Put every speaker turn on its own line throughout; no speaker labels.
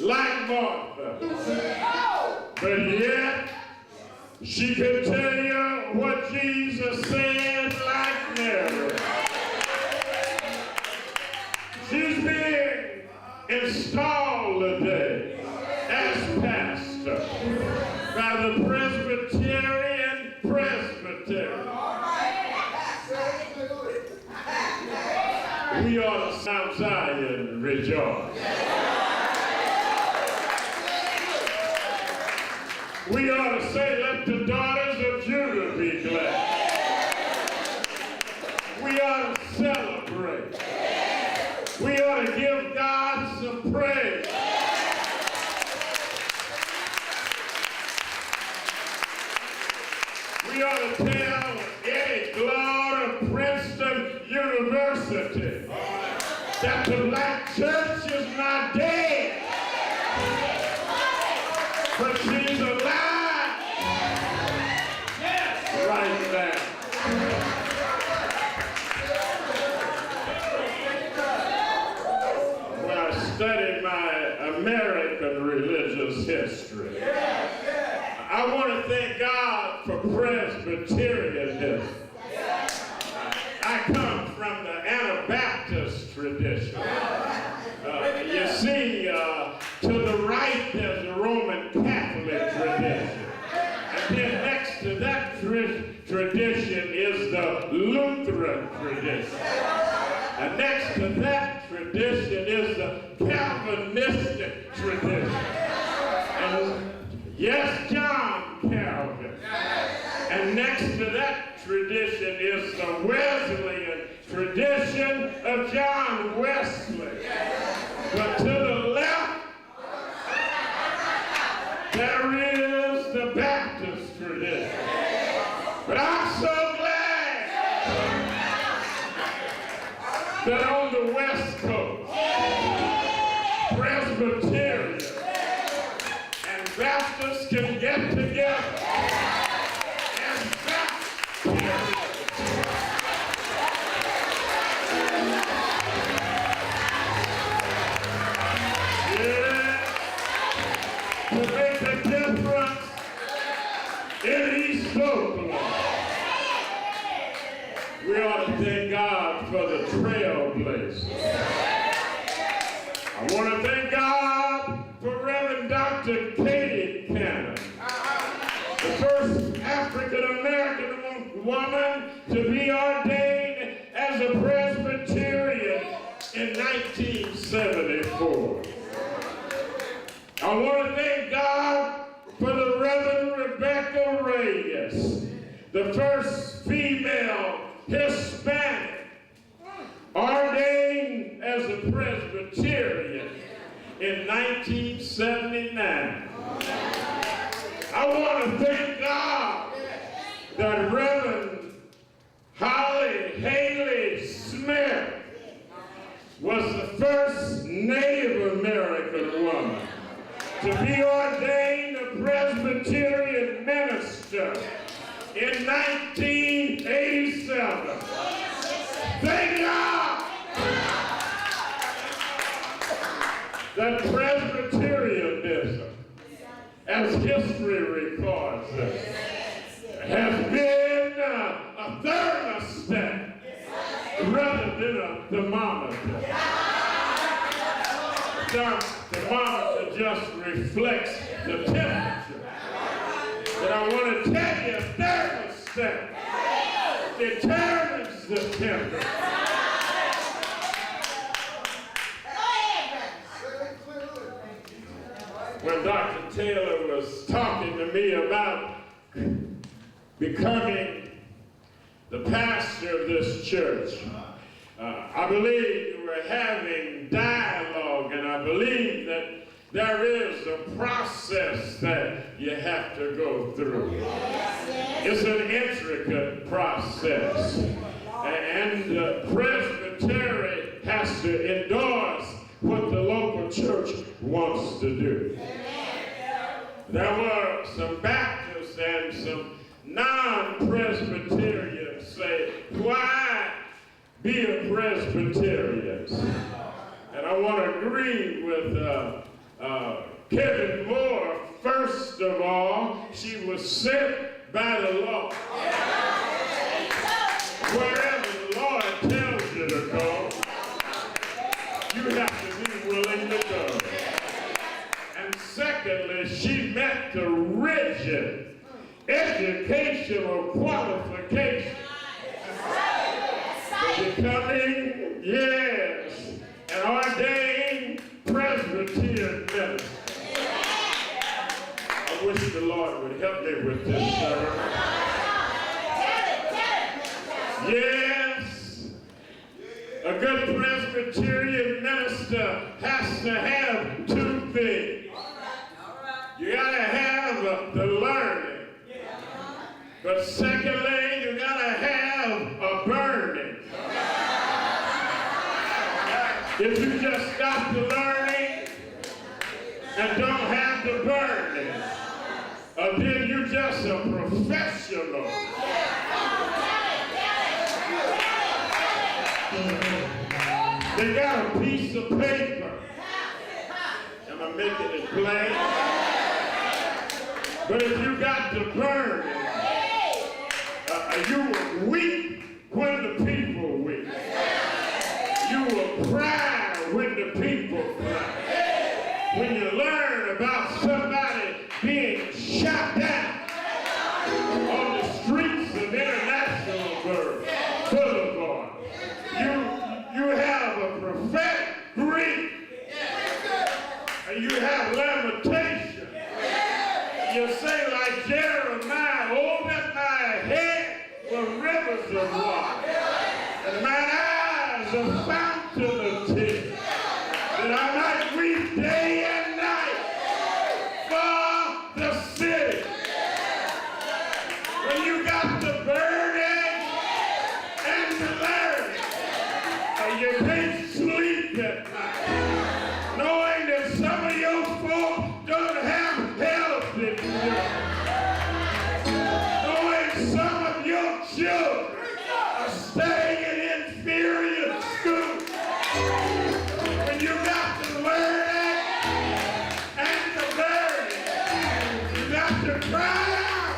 like Martha. But yet, she could tell you what Jesus said like Mary. She's being installed today as pastor by the Presbyterian Presbyterian. We ought to Mount Zion rejoice. We ought to say, let the daughters of Judah be glad. We ought to celebrate. We ought to give God some praise. We ought to tell Eddie Glaude of Princeton University that the black church is not dead, but she's alive right now. When I study my American religious history, I want to thank God for Presbyterianism. I come from the Anabaptist tradition. You see, to the right there's the Roman Catholic tradition. And then next to that tradition is the Lutheran tradition. And next to that tradition is the Calvinistic tradition. And yes, John Calvin. And next to that tradition is the Wesleyan tradition of John Wesley. But to the left, there is the Baptist tradition. But I'm so glad that on the West Coast, Presbyterian and Baptists can get together as Baptists. To make a difference in East Oakland. We ought to thank God for the trailblazers. I want to thank God for Reverend Dr. Katie Cannon, the first African-American woman to be ordained as a Presbyterian in 1974. I want to thank God for the Reverend Rebecca Reyes, the first female Hispanic ordained as a Presbyterian in 1979. I want to thank God that Reverend Holly Haley Smith was the first Native American woman to be ordained a Presbyterian minister in 1987. Thank God that Presbyterianism, as history records it, has been a thermostat rather than a thermometer. The thermometer just reflects the temperature. But I want to tell you, thermostat determines the temperature. When Dr. Taylor was talking to me about becoming the pastor of this church, I believe you were having dialogue, and I believe that there is a process that you have to go through. It's an intricate process. And the presbytery has to endorse what the local church wants to do. There were some Baptists and some non-Presbyterians say, why be a Presbyterian? And I want to agree with Kevin Moore, first of all, she was sent by the Lord. Wherever the Lord tells you to go, you have to be willing to go. And secondly, she met the rigid educational qualification for becoming, yes, an ordained Presbyterian minister. I wish the Lord would help me with this sermon. Yes, a good Presbyterian minister has to have two things. You gotta have the learning, but secondly, you gotta have a burning. If you just got the learning and don't have the burning, then you're just a professional. They got a piece of paper. Am I making it plain? But if you got the burning, you will weep when the people weep. You will cry when the people cry. When you learn about somebody being shot down on the streets of International Boulevard, you have a prophetic grief. You have lamentation. You say like Jeremiah, open my head for rivers of water, and mine eyes a fountain of tears, that I might weep day and night for the city. When you got the burden and the learning, you can't sleep at night, knowing that some of your folk don't have help in you, knowing some of your children are staying in inferior schools. When you got the learning and the burden, you got to cry out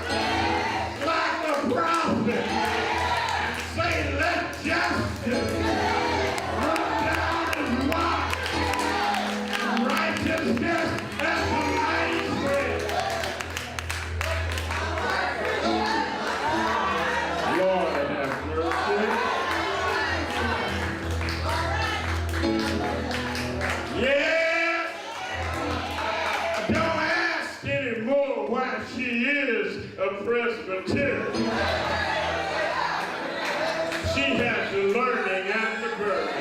like a prophet and say, let justice run down his water, and righteousness as the light spread. Lord have mercy. Yes, don't ask anymore why she is a Presbyterian. She has the learning and the burden.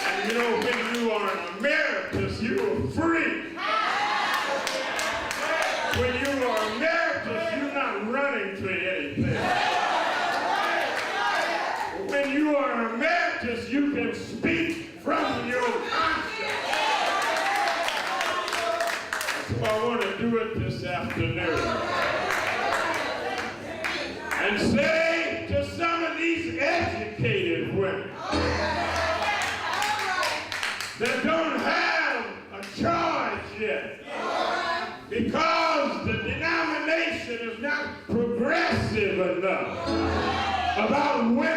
And you know, when you are an emeritus, you are free. When you are emeritus, you're not running to anything. When you are emeritus, you can speak from your conscience. So I want to do it this afternoon and say to some of these educated women that don't have a charge yet because the denomination is not progressive enough about women